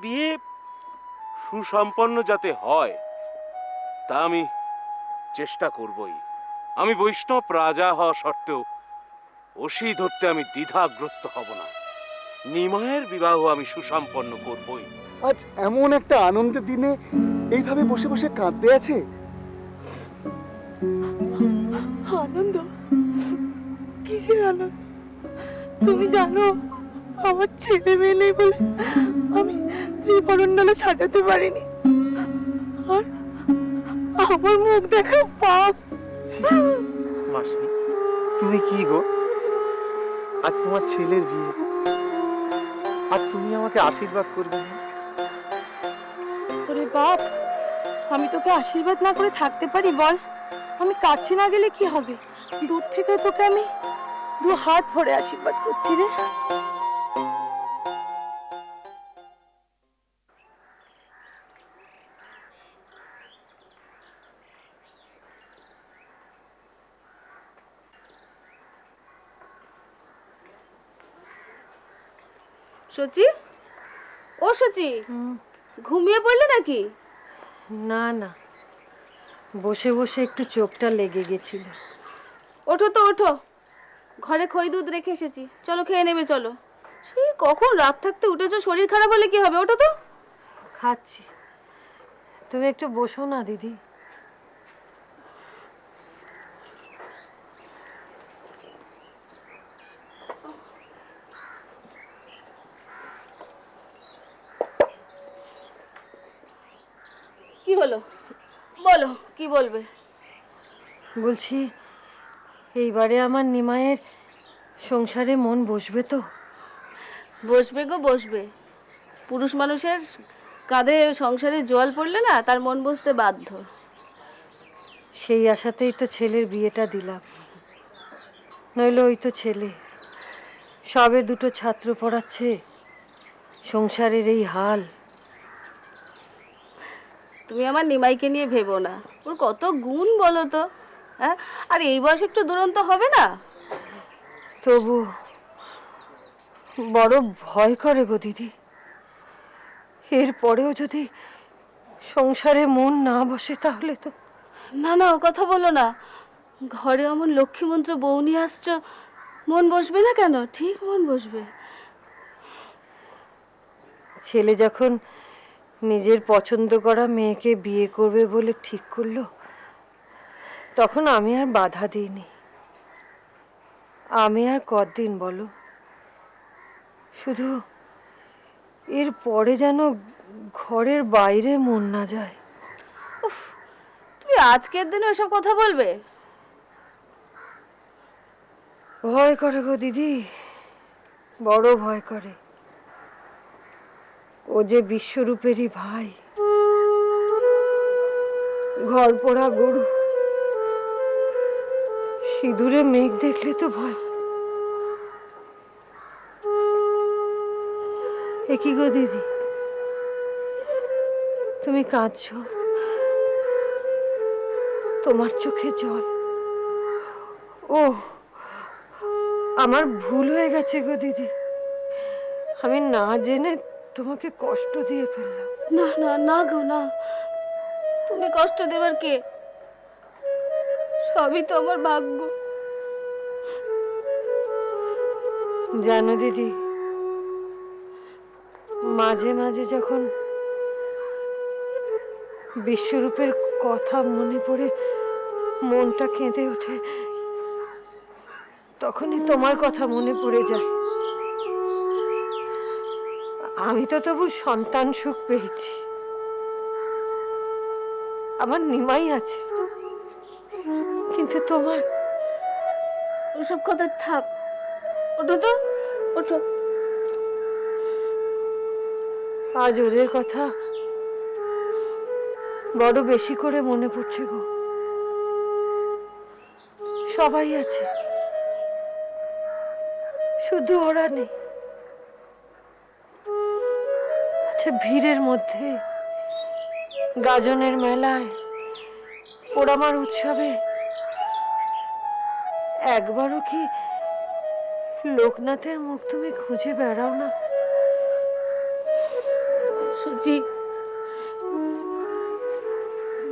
বিয়ে সুসম্পন্ন যাতে হয় তা আমি চেষ্টা করবই। আমি বৈষ্ণব রাজা হওয়া সত্ত্বেও অসি ধরতে আমি দ্বিধাগ্রস্ত হব না। নিমায়ের বিবাহ আমি সুসম্পন্ন করবই। আজ এমন একটা আনন্দের দিনে এইভাবে বসে বসে কাঁদতে আছে। আনন্দ? কিসের আনন্দ? তুমি জানো আমার ছেলে মেয়ে নেই বলে আমি শ্রীবরণডালা সাজাতে পারিনি, আর আমার মুখ দেখা পাপ। মাসি, তুমি কি গো? আজ তোমার ছেলের বিয়ে, আজ তুমি আমাকে আশীর্বাদ করবে না? ওরে বাপ, আমি তোকে আশীর্বাদ না করে থাকতে পারি বল? আমি কাছে না গেলে কি হবে? দূর থেকে তোকে আমি দু হাত ভরে আশীর্বাদ করছি রে। সচি, ও সচি, ঘুমিয়ে পড়লে নাকি? না না, বসে বসে একটু চোখটা লেগে গেছিল। ওঠো তো ওঠো, ঘরে খই দুধ রেখে এসেছি, চলো খেয়ে নেবে চলো। সেই কখন রাত থাকতে উঠেছো, শরীর খারাপ হলে কি হবে? ওঠো তো। খাচ্ছি, তুমি একটু বসো না দিদি। কি হলো বলো, কি বলবে? বলছি, এইবারে আমার নিমায়ের সংসারে মন বসবে তো? বসবে গো বসবে। পুরুষ মানুষের কাঁধে সংসারে জোয়াল পড়লে না তার মন বসতে বাধ্য। সেই আশাতেই তো ছেলের বিয়েটা দিলাম, নইলে ওই তো ছেলে সবে দুটো ছাত্র পড়াচ্ছে, সংসারের এই হাল। তুমি আমার নিমাইকে নিয়ে ভেবো না, ওর কত গুণ বলো তো। হ্যাঁ, আর এই বয়স একটু দুরন্ত হবে না? তবু বড় ভয় করে গো দিদি। এরপরেও যদি সংসারে মন না বসে তাহলে তো। না না, ও কথা বলো না। ঘরে এমন লক্ষ্মীমন্ত্র বউ নিয়ে আসছো, মন বসবে না কেন? ঠিক মন বসবে। ছেলে যখন নিজের পছন্দ করা মেয়েকে বিয়ে করবে বলে ঠিক করলো, তখন আমি আর বাধা দিইনি। আমি আর কতদিন বলো? শুধু এর পরে যেন ঘরের বাইরে মন না যায়। উফ, তুমি আজকের দিনে ওসব কথা বলবে? ভয় করে গো দিদি, বড় ভয় করে। ও যে বিশ্বরূপেরই ভাই, ঘর পোড়া গরু, সিঁদুরে মেঘ দেখলে তো ভয়। এ কি গো দিদি, তুমি কাঁদছো? তোমার চোখে জল? ও, আমার ভুল হয়ে গেছে গো দিদি, আমি না জেনে তোমাকে কষ্ট দিয়ে ফেললাম। না না না গো না, তুমি কষ্ট দেবার কে? সবই তো আমার ভাগ্য। জানো দিদি, মাঝে মাঝে যখন বিশ্বরূপের কথা মনে পড়ে মনটা কেঁদে ওঠে, তখনই তোমার কথা মনে পড়ে যায়। আমি তো তবু সন্তান সুখ পেয়েছি, আমার নিমাই আছে, কিন্তু তোমার। ওসব কথা থাক, ওঠো তো ওঠো। আজ ওদের কথা বড় বেশি করে মনে পড়ছে গো। সবাই আছে, শুধু ওরা নেই। আচ্ছা, ভিড়ের মধ্যে, গাজনের মেলায়, পোড়ামার উৎসবে একবারও কি লোকনাথের মুখ তুমি খুঁজে বেড়াও না? সুচি,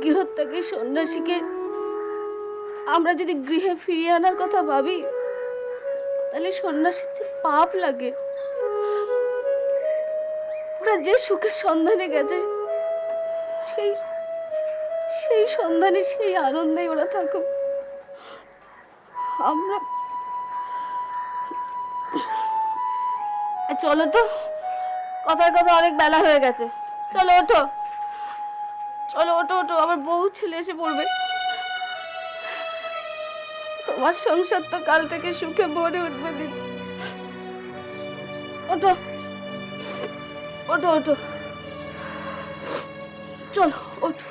গৃহত্যাগী সন্ন্যাসীকে আমরা যদি গৃহে ফিরিয়ে আনার কথা ভাবি, তাহলে সন্ন্যাসীর যে পাপ লাগে। ওরা যে সুখের সন্ধানে গেছে, সেই সেই সন্ধানে সেই আনন্দে ওরা থাকুক। আমরা চলো তো, কথায় কথা অনেক বেলা হয়ে গেছে। চলো ওঠো, চলো ওঠো ওঠো, আবার বউ ছেলে এসে পড়বে। তোমার সংসার তো কাল থেকে সুখে ভরে উঠবে দিদি। ওঠো ওঠো ওঠো, চলো ওঠো।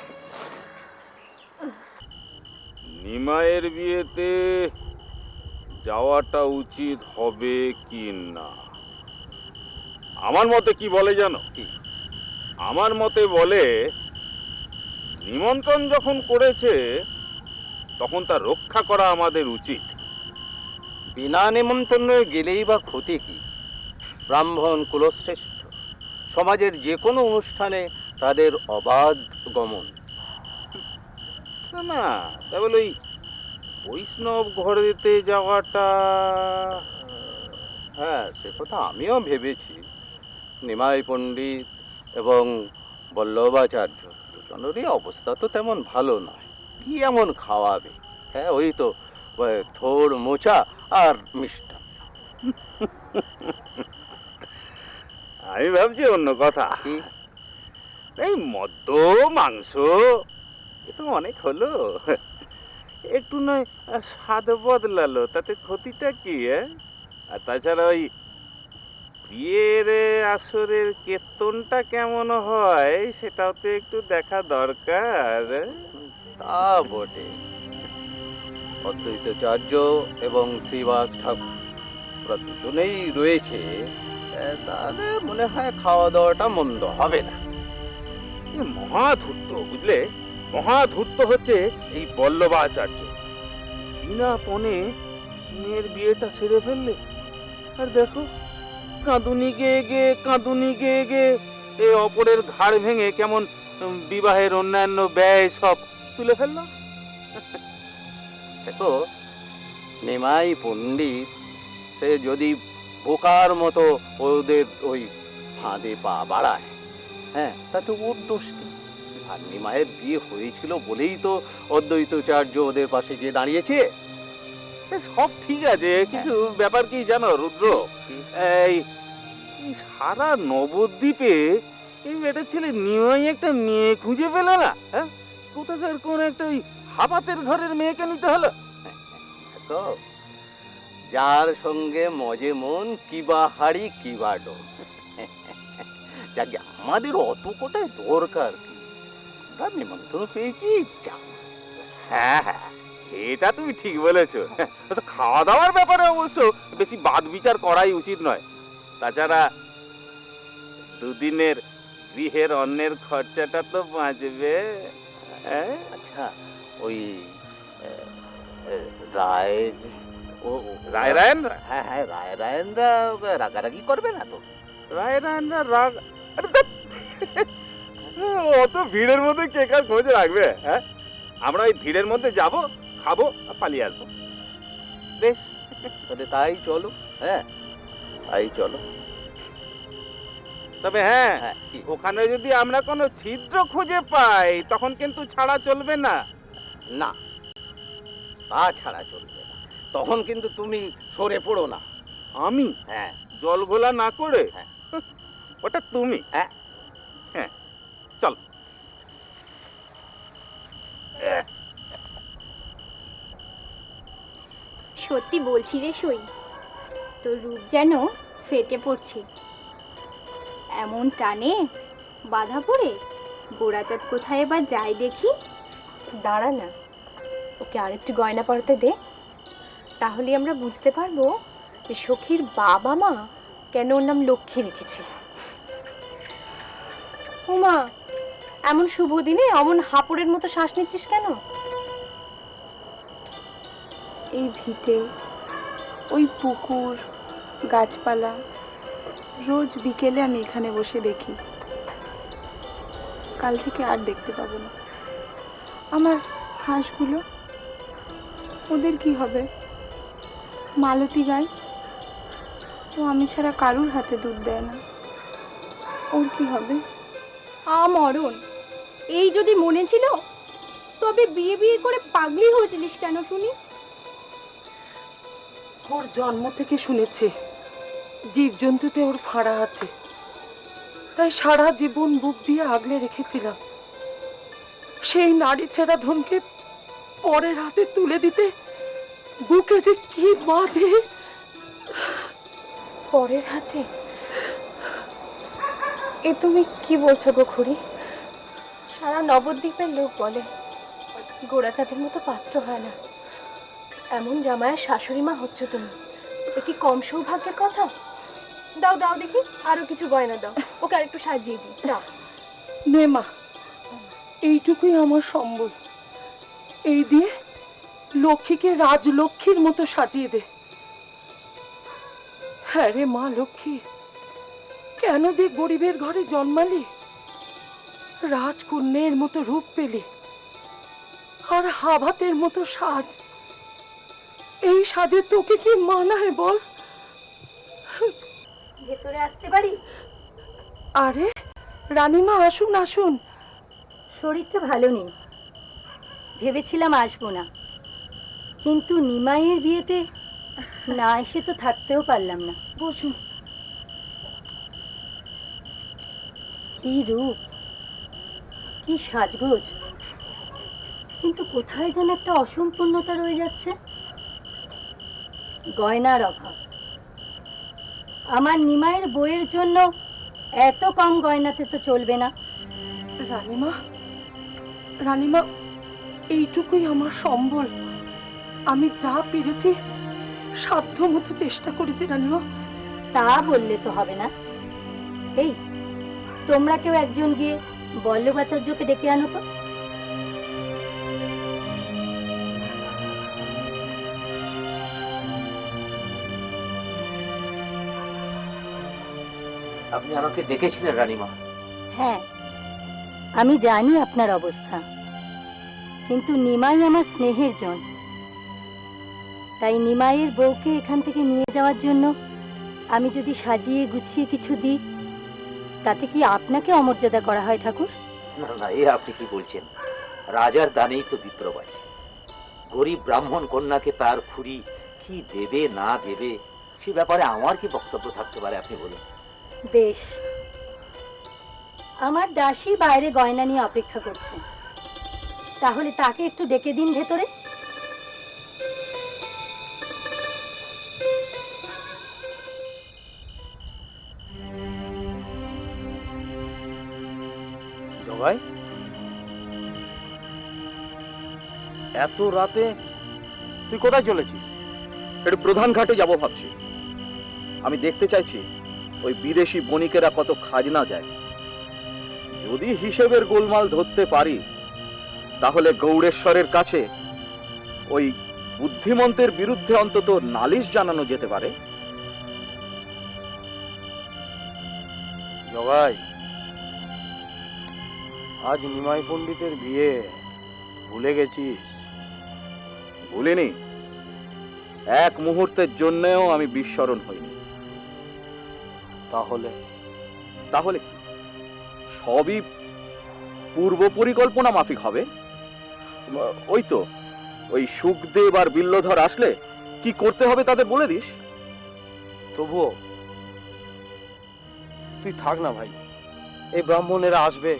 নিমাইয়ের বিয়েতে যাওয়াটা উচিত হবে কি না? আমার মতে কি বলে জানো? আমার মতে বলে, নিমন্ত্রণ যখন করেছে তখন তা রক্ষা করা আমাদের উচিত। বিনা নিমন্ত্রণে গেলেই বা ক্ষতি কি? ব্রাহ্মণ কুলশ্রেষ্ঠ, সমাজের যে কোনো অনুষ্ঠানে তাদের অবাধ গমন। না না, তা বলে ওই বৈষ্ণব ঘরেতে যাওয়াটা। হ্যাঁ, সে কথা আমিও ভেবেছি। নিমাই পণ্ডিত এবং বল্লভাচার্য দুজনেরই অবস্থা তো তেমন ভালো নয়। কি এমন খাওয়াবে? হ্যাঁ, ওই তো থোড় মোচা আর মিষ্টান্ন। আমি ভাবছি অন্য কথা। কি? এই মদ্য মাংস এ তো অনেক হলো, একটু নয় স্বাদ বদলালো, তাতে ক্ষতিটা কি? আর তাছাড়া ওই বিয়ের আসরের কেতনটা কেমন হয় সেটাও তো একটু দেখা দরকার। তা বটে। অদ্বৈতাচার্য এবং শ্রীবাস ঠাকুর দুজনেই রয়েছে, তাহলে মনে হয় খাওয়া দাওয়াটা মন্দ হবে না। এ মহাধূর্ত, বুঝলে, মহাধূর্ত হচ্ছে এই বল্লভাচার্য। বিনা পণে মেয়ের বিয়েটা সেরে ফেললে, আর দেখো কাঁদুনি গেয়ে গেয়ে কাঁদুনি গেয়ে গেয়ে এ অপরের ঘাড় ভেঙে কেমন বিবাহের অন্যান্য ব্যয় সব তুলে ফেললাম। দেখো, নিমাই পণ্ডিত সে যদি বোকার মতো ওদের ওই ফাঁদে পা বাড়ায়, হ্যাঁ, তাতে ওর দোষ কি? আর নিমাইয়ের বিয়ে হয়েছিল বলেই তো অদ্বৈতাচার্য ওদের পাশে গিয়ে দাঁড়িয়েছে। সব ঠিক আছে, কিন্তু ব্যাপার কি জানো রুদ্র, এই এই সারা নবদ্বীপে এই বেটা ছেলে নিমাই একটা মেয়ে খুঁজে পেল না। হ্যাঁ, কোথাকার কোন একটা ওই হাবাতের ঘরের মেয়েকে নিতে হলো। তো যার সঙ্গে মজে মন কিবা হাড়ি কিবা ডোল। যাকে আমাদের অত কোথায় দরকার কি? আমরা নিমন্ত্রণ পেয়েছি, যাও। হ্যাঁ হ্যাঁ, এটা তুমি ঠিক বলেছো। আচ্ছা, খাওয়া দাওয়ার ব্যাপারে অবশ্য বেশি বাদ বিচার করাই উচিত নয়। তাছাড়া দুদিনের গৃহের অন্যের খরচাটা তো বাঁচবে। হ্যাঁ, আচ্ছা, ওই রায় রায়রায়নরা হ্যাঁ হ্যাঁ, রায়রায়নরা রাগারাগি করবে না তো? রায়রায়নরা রাগ, আরে ধ্যাৎ, অত ভিড়ের মধ্যে কে কার খোঁজ রাখবে? হ্যাঁ, আমরা ওই ভিড়ের মধ্যে যাব, খাবো আর পালিয়ে আসবো। বেশ, তাহলে তাই চলো। হ্যাঁ, তাই চলো। তবে হ্যাঁ, হ্যাঁ, কি? ওখানে যদি আমরা কোনো ছিদ্র খুঁজে পাই তখন কিন্তু ছাড়া চলবে না। না, তা ছাড়া চলবে না। তখন কিন্তু তুমি সরে পড়ো না। আমি হ্যাঁ জল ঘোলা না করে? হ্যাঁ। ওটা তুমি। হ্যাঁ, হ্যাঁ, চল। সত্যি বলছি রে সই, তোর রূপ যেন ফেটে পড়ছে। এমন টানে বাধা পড়ে গোড়াচাঁদ কোথায় এবার যায় দেখি। দাঁড়া না, ওকে আরেকটু গয়না পরাতে দে, তাহলে আমরা বুঝতে পারবো যে সখীর বাবা মা কেন ওর নাম লক্ষ্মী রেখেছে। ওমা, এমন শুভ দিনে অমন হাপুড়ের মতো শ্বাস নিচ্ছিস কেন? এই ভিটে, ওই পুকুর, গাছপালা, রোজ বিকেলে আমি এখানে বসে দেখি কাল থেকে আর দেখতে পাবো না। আমার হাঁসগুলো, ওদের কি হবে? মালতী গাই, ও আমি ছাড়া কারুর হাতে দুধ দেয় না, ওর কি হবে? মরণ, এই যদি মনে ছিল তবে বিয়ে বিয়ে করে পাগলি হয়েছিলিস কেন শুনি? ওর জন্ম থেকে শুনেছি জীবজন্তুতে ওর ফাঁড়া আছে, তাই সারা জীবন বুক দিয়ে আগলে রেখেছিলাম। সেই নারী ছেঁড়া ধনকে পরের হাতে তুলে দিতে বুকে যে কি বাজে। পরের হাতে? এ তুমি কি বলছো গো খুড়ি? সারা নবদ্বীপের লোক বলে গোড়াচাঁদের মতো পাত্র হয় না। এমন জামাইয়ের শাশুড়ি মা হচ্ছে তুমি, এ কি কম সৌভাগ্যের কথা? দাও দাও দেখি, আরো কিছু গয়না দাও, ওকে আরেকটু সাজিয়ে দিই। দাও। নে মা, এইটুকুই আমার সম্বল, এই দিয়ে লক্ষ্মীকে রাজলক্ষ্মীর মতো সাজিয়ে দে। হ্যাঁ রে মা লক্ষ্মী, কেন যে গরিবের ঘরে জন্মালি, রাজকন্যের মতো রূপ পেলি, আর হাভাতের মতো সাজ। এই সাজে তোকে কি মানায় বল? ভেতরে আসতে পারি? আরে রানীমা, আসুন আসুন। শরীরটা ভালো নেই, ভেবেছিলাম আসবো না, কিন্তু নিমাইয়ের বিয়েতে না এসে তো থাকতেও পারলাম না। বসুন। কি রূপ, কি সাজগোজ, কিন্তু কোথায় যেন একটা অসম্পূর্ণতা রয়ে যাচ্ছে। গয়নার অভাব। আমার নিমাইয়ের বইয়ের জন্য এত কম গয়নাতে তো চলবে না। রানীমা, রানীমা, এইটুকুই আমার সম্বল, আমি যা পেরেছি সাধ্য মতো চেষ্টা করেছি রানীমা। তা বললে তো হবে না। এই, তোমরা কেউ একজন গিয়ে বল্লভাচার্যকে ডেকে আনো তো। আপনি আমাকে ডেকেছিলেন রানীমা? হ্যাঁ, আমি জানি আপনার অবস্থা, কিন্তু নিমাই আমার স্নেহের জন, তাই নিমাইয়ের বউকে এখান থেকে নিয়ে যাওয়ার জন্য আমি যদি সাজিয়ে গুছিয়ে কিছু দিই, তাতে কি আপনাকে অমর্যাদা করা হয় ঠাকুর? না না, এ আপনি কি বলছেন? রাজার দানেই তো বিপ্লব আছে। গরিব ব্রাহ্মণ কন্যাকে তার খুড়ি কি দেবে না দেবে সে ব্যাপারে আমার কি বক্তব্য থাকতে পারে আপনি বলুন? বেশ, আমার দাসী বাইরে গয়না নিয়ে অপেক্ষা করছে, তাহলে তাকে একটু ডেকে দিন ভেতরে। জগাই, এত রাতে তুই কোথায় চলেছিস? একটু প্রধান ঘাটে যাব ভাবছি। আমি দেখতে চাইছি ওই বিদেশি বণিকেরা কত খাজনা দেয়। যদি হিসেবের গোলমাল ধরতে পারি তাহলে গৌড়েশ্বরের কাছে ওই বুদ্ধিমন্তের বিরুদ্ধে অন্তত নালিশ জানানো যেতে পারে। জগাই, আজ নিমাই পণ্ডিতের বিয়ে, ভুলে গেছিস? ভুলিনি, এক মুহূর্তের জন্যেও আমি বিস্মরণ হইনি। তাহলে তাহলে কি সবই পূর্ব পরিকল্পনা মাফিক হবে? ওই তো, ওই সুখদেব আর বিল্লধর আসলে কি করতে হবে তাদের বলে দিস। তবুও তুই থাক না ভাই, এই ব্রাহ্মণেরা আসবে,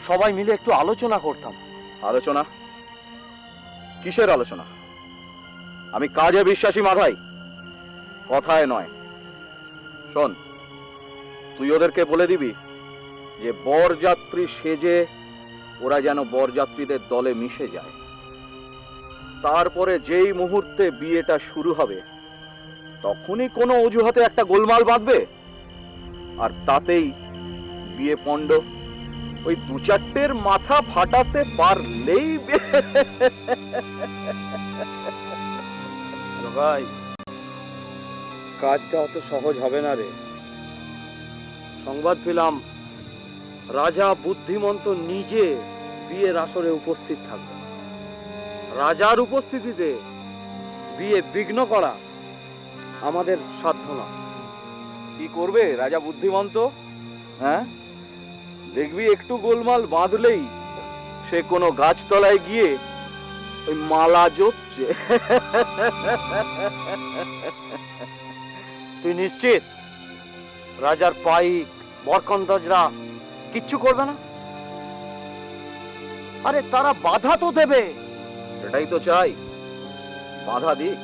সবাই মিলে একটু আলোচনা করতাম। আলোচনা? কিসের আলোচনা? আমি কাজে বিশ্বাসী মাধাই, কথায় নয়। শোন, তুই ওদেরকে বলে দিবি যে বরযাত্রী সেজে ওরা যেন বরযাত্রীদের দলে মিশে যায়। তারপরে যেই মুহূর্তে বিয়েটা শুরু হবে তখনই কোনো অজুহাতে একটা গোলমাল বাঁধবে, আর তাতেই বিয়ে পণ্ড। ওই দু চারটের মাথা ফাটাতে পারলেই জগাই, কাজটা অত সহজ হবে না রে। সংবাদ পেলাম রাজা বুদ্ধিমন্ত নিজে বিয়ের আসরে উপস্থিত থাকবেন। রাজার উপস্থিতিতে বিয়ে বিঘ্ন করা আমাদের সাধ্য না। কি করবে রাজা বুদ্ধিমন্ত? হ্যাঁ, দেখবি একটু গোলমাল বাঁধলেই সে কোনো গাছতলায় গিয়ে ওই মালা জপছে। তুই নিশ্চিত রাজার পাইক বরকন্দাজরা কিচ্ছু করবে না? আরে তারা বাধা তো দেবে। এটাই তো চাই, বাধা দিক।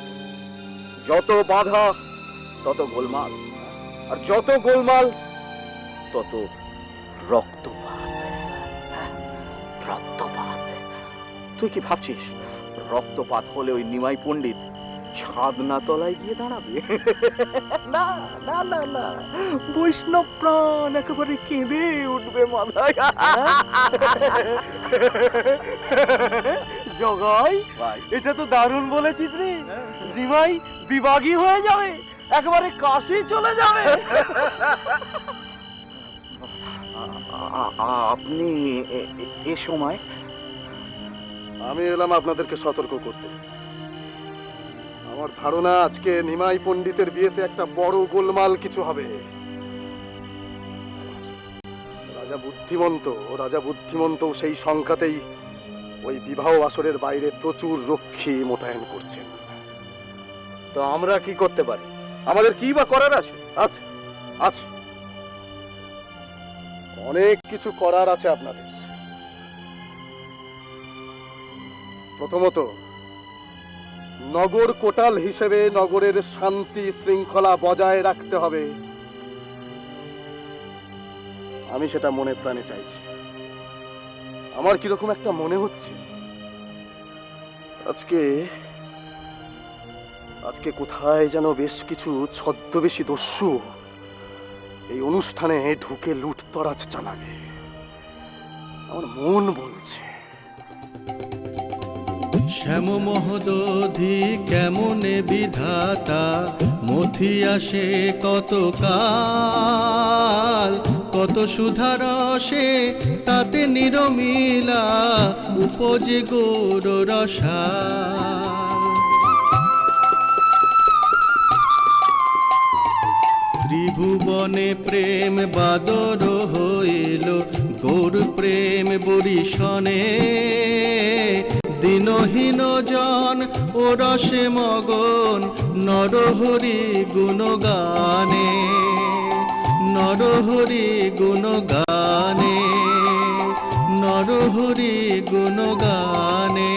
যত বাধা তত গোলমাল, আর যত গোলমাল তত রক্তপাত। হ্যাঁ, রক্তপাত। তুই কি ভাবছিস রক্তপাত হলে ওই নিমাই পণ্ডিত ছাদনা তলায় গিয়ে দাঁড়াবে? না না না না, বৈষ্ণব প্রাণ একেবারে কেঁদে উঠবে মাথায়। জগাই, এটা তো দারুণ বলেছিস রে। নিমাই বিভাগী হয়ে যাবে, একেবারে কাশি চলে যাবে। আপনি এ সময়? আমি এলাম আপনাদেরকে সতর্ক করতে। আমার ধারণা আজকে নিমাই পণ্ডিতের বিয়েতে একটা বড় গোলমাল কিছু হবে। রাজা বুদ্ধিমন্ত সেই সংখ্যাতেই ওই বিবাহ আসরের বাইরে প্রচুর রক্ষী মোতায়েন করছেন। তো আমরা কি করতে পারি? আমাদের কি বা করার আছে? আছে আছে, অনেক কিছু করার আছে আপনাদের। প্রথমত, নগর কোটাল হিসেবে নগরের শান্তি শৃঙ্খলা বজায় রাখতে হবে। আমি সেটা মনে প্রাণে চাইছি। আমার কিরকম একটা মনে হচ্ছে আজকে কোথায় যেন বেশ কিছু ছদ্মবেশী দস্যু এই অনুষ্ঠানে ঢুকে লুটতরাজ চালাবে, আমার মন বলছে। শ্যাম মহোদধি কেমনে বিধাতা, মথি আসে কত কাল, কত সুধারসে তাতে নিরমিলা, উপজে গৌর রসাল। ত্রিভুবনে প্রেম বাদর হইল, গৌর প্রেম বরিশনে, দিনহীন জন ও রসে মগন, নরহরি গুণগানে, নরহরি গুণগানে, নরহরি গুণগানে।